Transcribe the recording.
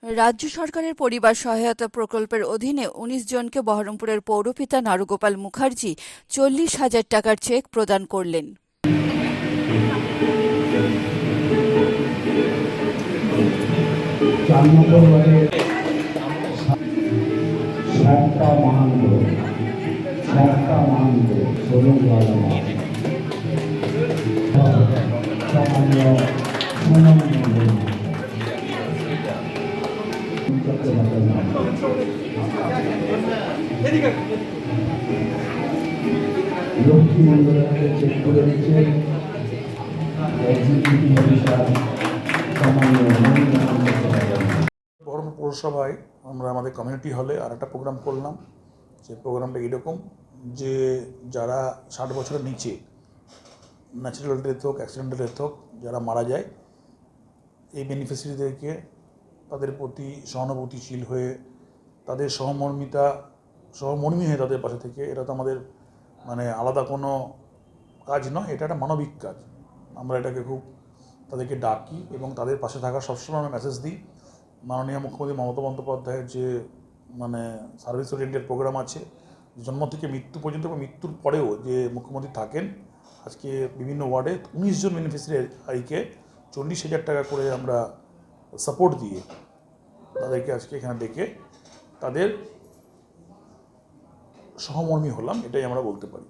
রাজ্য সরকারের পরিবার সহায়তা প্রকল্পের অধীনে ১৯ জনকে বহরমপুরের পৌরপিতা নারুগোপাল মুখার্জি ৪০,০০০ টাকার চেক প্রদান করলেন। লক্ষ্মী মন্ডলকে চেক করে দিচ্ছে বহরমপুর পৌরসভায় আমরা আমাদের কমিউনিটি হলে আর একটা প্রোগ্রাম করলাম। যে প্রোগ্রামটা এরকম যে যারা ৬০ বছরের নিচে ন্যাচারাল ডেথ হোক, অ্যাক্সিডেন্টাল ডেথ হোক, যারা মারা যায়, এই বেনিফিশিয়ারিদেরকে তাদের প্রতি সহানুভূতিশীল হয়ে তাদের সহমর্মী হয়ে তাদের পাশে থেকে, এটা তো আমাদের আলাদা কোনো কাজ নয়, এটা একটা মানবিক কাজ। আমরা এটাকে খুব তাদেরকে ডাকি এবং তাদের পাশে থাকার সবসময় আমরা মেসেজ দিই। মাননীয় মুখ্যমন্ত্রী মমতা বন্দ্যোপাধ্যায়ের যে সার্ভিস ওরিয়েন্টেড প্রোগ্রাম আছে, জন্ম থেকে মৃত্যু পর্যন্ত বা মৃত্যুর পরেও যে মুখ্যমন্ত্রী থাকেন, আজকে বিভিন্ন ওয়ার্ডে ১৯ জন বেনিফিশিয়ারিকে ৪০,০০০ টাকা করে আমরা সাপোর্ট দিয়ে তাদেরকে আজকে এখানে ডেকে তাদের সহমর্মী হলাম, এটাই আমরা বলতে পারি।